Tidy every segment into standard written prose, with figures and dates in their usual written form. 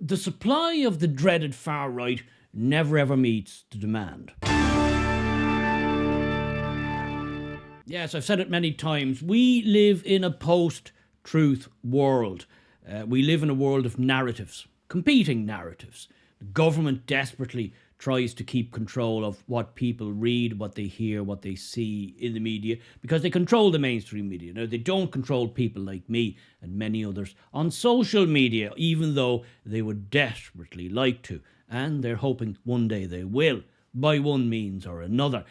the supply of the dreaded far right never ever meets the demand. Yes, I've said it many times. We live in a post-truth world. We live in a world of narratives, competing narratives. The government desperately tries to keep control of what people read, what they hear, what they see in the media, because they control the mainstream media. Now, they don't control people like me and many others on social media, even though they would desperately like to. And they're hoping one day they will, by one means or another.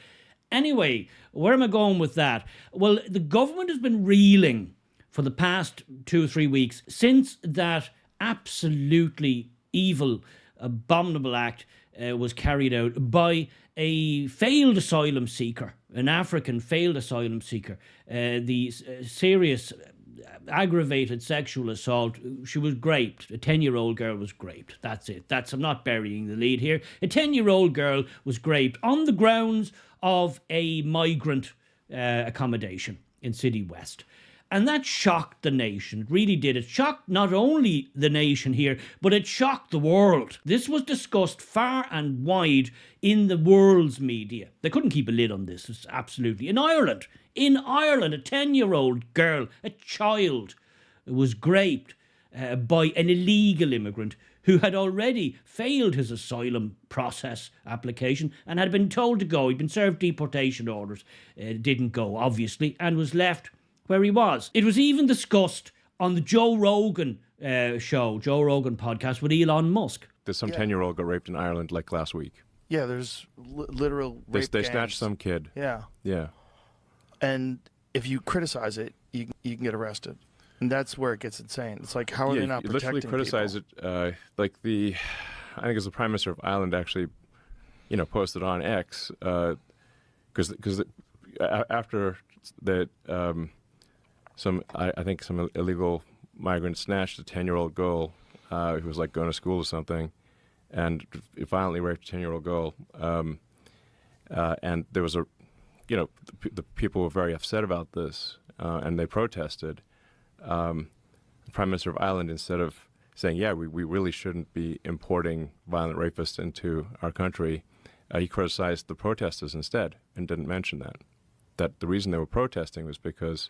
Anyway, where am I going with that? Well, the government has been reeling for the past 2 or 3 weeks since that absolutely evil, abominable act was carried out by a failed asylum seeker, an African failed asylum seeker. The serious aggravated sexual assault. She was raped. A 10-year-old girl was raped. That's it. I'm not burying the lead here. A 10-year-old girl was raped on the grounds of a migrant accommodation in City West. And that shocked the nation. It really did. It shocked not only the nation here, but it shocked the world. This was discussed far and wide in the world's media. They couldn't keep a lid on this. It's absolutely. In Ireland, a 10-year-old girl, a child, was raped by an illegal immigrant who had already failed his asylum process application and had been told to go. He'd been served deportation orders. Didn't go, obviously, and was left where he was. It was even discussed on the Joe Rogan show, Joe Rogan podcast with Elon Musk. There's some 10-year-old got raped in Ireland like last week. Yeah, there's literal rape They gangs. snatched some kid. Yeah. Yeah. And if you criticize it, you can get arrested. And that's where it gets insane. It's like, how are they not you protecting literally criticize people? it. I think it was the Prime Minister of Ireland actually, posted on X, because after that, some illegal migrant snatched a 10-year-old girl who was like going to school or something, and violently raped a 10-year-old girl. And there was the people were very upset about this, and they protested. The Prime Minister of Ireland, instead of saying, yeah, we really shouldn't be importing violent rapists into our country, he criticized the protesters instead and didn't mention that the reason they were protesting was because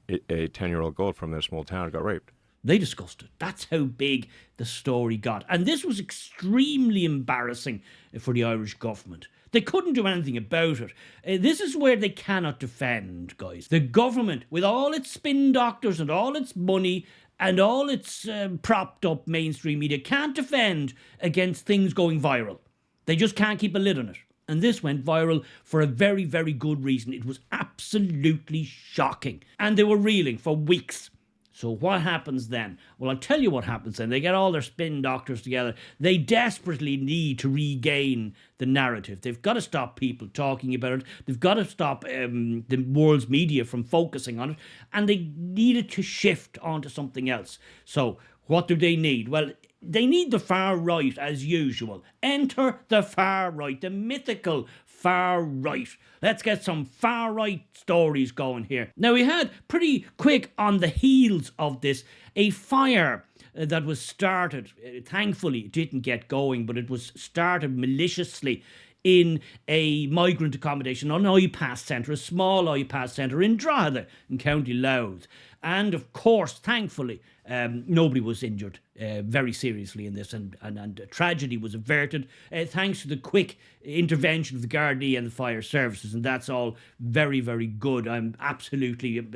a 10-year-old girl from their small town got raped. They discussed it. That's how big the story got. And this was extremely embarrassing for the Irish government. They couldn't do anything about it. This is where they cannot defend, guys. The government, with all its spin doctors and all its money and all its propped up mainstream media, can't defend against things going viral. They just can't keep a lid on it. And this went viral for a very, very good reason. It was absolutely shocking. And they were reeling for weeks. So what happens then? Well, I'll tell you what happens then. They get all their spin doctors together. They desperately need to regain the narrative. They've got to stop people talking about it. They've got to stop the world's media from focusing on it. And they needed to shift onto something else. So what do they need? Well, they need the far right as usual. Enter the far right, the mythical far right. Let's get some far right stories going here. Now, we had pretty quick on the heels of this a fire that was started. Thankfully, it didn't get going, but it was started maliciously in a migrant accommodation, an iPass centre, a small iPass centre in Drogheda in County Louth. And of course, thankfully, nobody was injured very seriously in this, and a tragedy was averted thanks to the quick intervention of the Gardaí and the fire services, and that's all very, very good. I'm absolutely,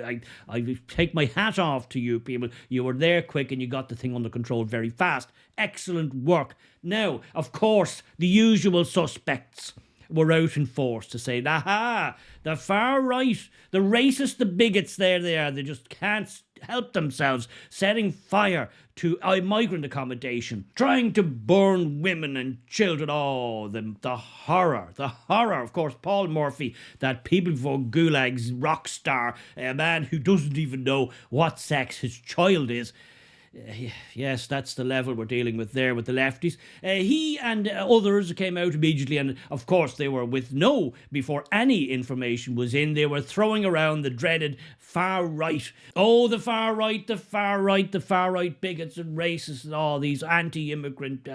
I take my hat off to you people. You were there quick and you got the thing under control very fast. Excellent work. Now, of course, the usual suspects were out in force to say, aha, the far right, the racists, the bigots, there they are. They just can't help themselves, setting fire to a migrant accommodation, trying to burn women and children. Oh, the horror. Of course, Paul Murphy, that People Before Gulag's rock star, a man who doesn't even know what sex his child is. Yes, that's the level we're dealing with there with the lefties. He and others came out immediately, and of course they were with no, before any information was in, they were throwing around the dreaded far right. Oh, the far right, the far right, the far right bigots and racists and all these anti-immigrant,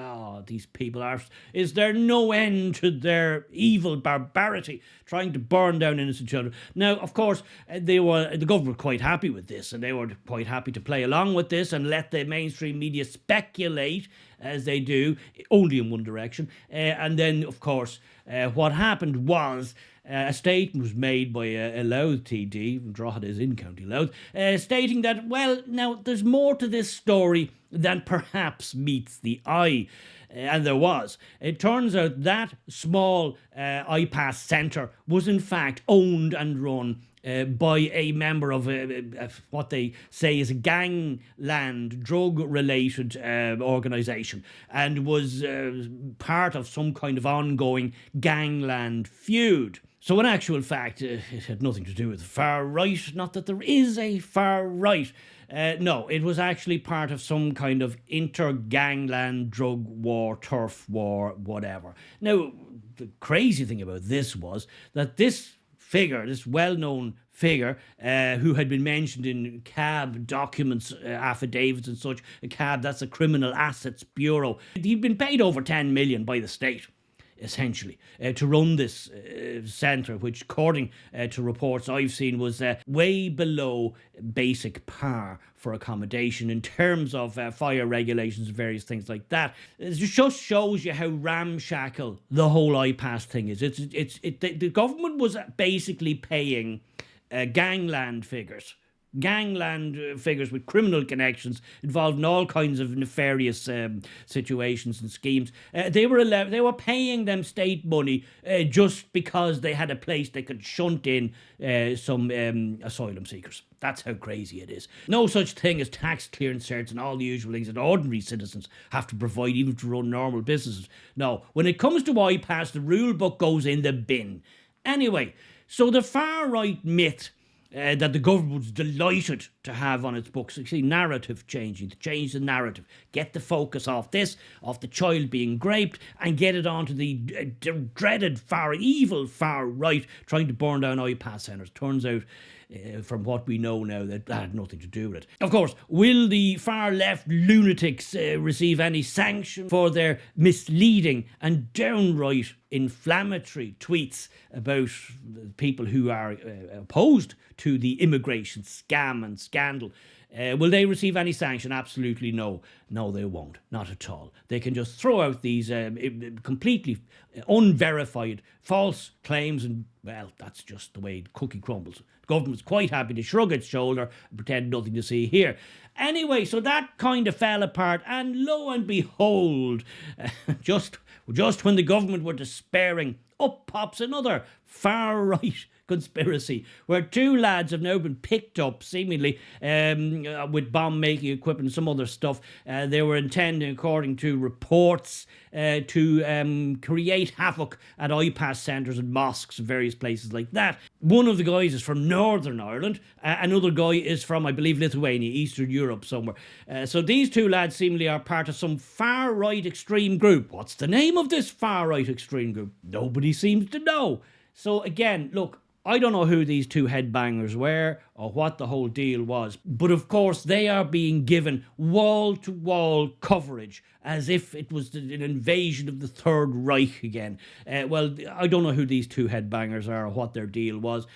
these people are, is there no end to their evil barbarity, trying to burn down innocent children? Now, of course, the government were quite happy with this, and they were quite happy to play along with this and let the mainstream media speculate, as they do, only in one direction. And then, of course, what happened was a statement was made by a Louth TD, Drogheda is in County Louth, stating that, well, now, there's more to this story than perhaps meets the eye. And there was. It turns out that small iPass centre was in fact owned and run by a member of what they say is a gangland, drug-related organisation, and was part of some kind of ongoing gangland feud. So in actual fact, it had nothing to do with the far right, not that there is a far right. No, it was actually part of some kind of inter-gangland drug war, turf war, whatever. Now, the crazy thing about this was that this figure, this well-known figure, who had been mentioned in CAB documents, affidavits and such, a CAB, that's a Criminal Assets Bureau, he'd been paid over 10 million by the state, essentially, to run this centre, which, according to reports I've seen, was way below basic par for accommodation in terms of fire regulations and various things like that. It just shows you how ramshackle the whole iPass thing is. The government was basically paying gangland figures with criminal connections involved in all kinds of nefarious situations and schemes. They were paying them state money just because they had a place they could shunt in some asylum seekers. That's how crazy it is. No such thing as tax clearance certs and all the usual things that ordinary citizens have to provide even to run normal businesses. No, when it comes to iPass, the rule book goes in the bin. Anyway, so the far right myth that the government was delighted to have on its books. You see, narrative changing, to change the narrative, get the focus off this, off the child being raped, and get it onto the dreaded evil far right trying to burn down iPass centres. Turns out, from what we know now, that had nothing to do with it. Of course, will the far left lunatics receive any sanction for their misleading and downright inflammatory tweets about people who are opposed to the immigration scam and scandal? Will they receive any sanction? Absolutely no. No, they won't. Not at all. They can just throw out these completely unverified false claims, and, well, that's just the way the cookie crumbles. The government's quite happy to shrug its shoulder and pretend nothing to see here. Anyway, so that kind of fell apart, and lo and behold, just when the government were despairing, up pops another far-right conspiracy, where two lads have now been picked up, seemingly with bomb-making equipment and some other stuff. They were intending, according to reports, to create havoc at iPass centres and mosques and various places like that. One of the guys is from Northern Ireland. Another guy is from, I believe, Lithuania, Eastern Europe somewhere. So these two lads seemingly are part of some far-right extreme group. What's the name of this far-right extreme group? Nobody seems to know. So again, look, I don't know who these two headbangers were or what the whole deal was, but of course they are being given wall-to-wall coverage as if it was an invasion of the Third Reich again. Well, I don't know who these two headbangers are or what their deal was.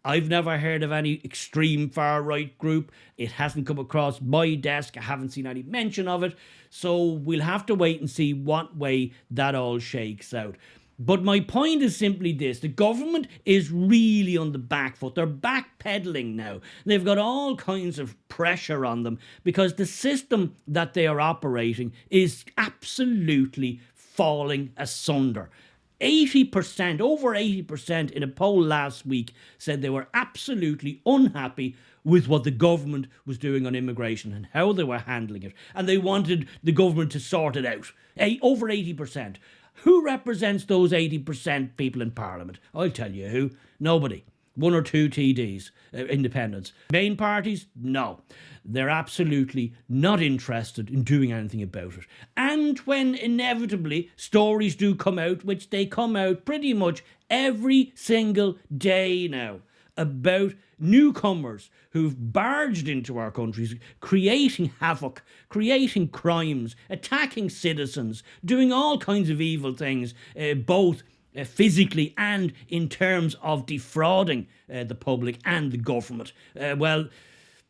I've never heard of any extreme far-right group. It hasn't come across my desk. I haven't seen any mention of it. So we'll have to wait and see what way that all shakes out. But my point is simply this: the government is really on the back foot. They're backpedaling now. They've got all kinds of pressure on them because the system that they are operating is absolutely falling asunder. 80%, over 80% in a poll last week said they were absolutely unhappy with what the government was doing on immigration and how they were handling it. And they wanted the government to sort it out. Over 80%. Who represents those 80% people in Parliament? I'll tell you who. Nobody. one or two TDs, independents. Main parties, no. They're absolutely not interested in doing anything about it. And when inevitably stories do come out, which they come out pretty much every single day now, about newcomers who've barged into our countries, creating havoc, creating crimes, attacking citizens, doing all kinds of evil things, both physically and in terms of defrauding the public and the government. Well,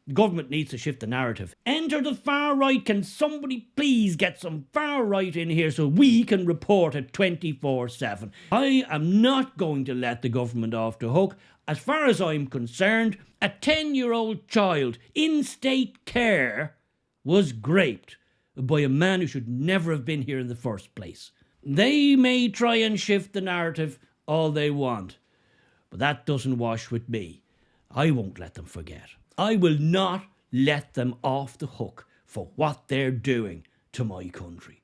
the government needs to shift the narrative. Enter the far right. Can somebody please get some far right in here so we can report it 24/7? I am not going to let the government off the hook. As far as I'm concerned, a 10-year-old child in state care was raped by a man who should never have been here in the first place. They may try and shift the narrative all they want, but that doesn't wash with me. I won't let them forget. I will not let them off the hook for what they're doing to my country.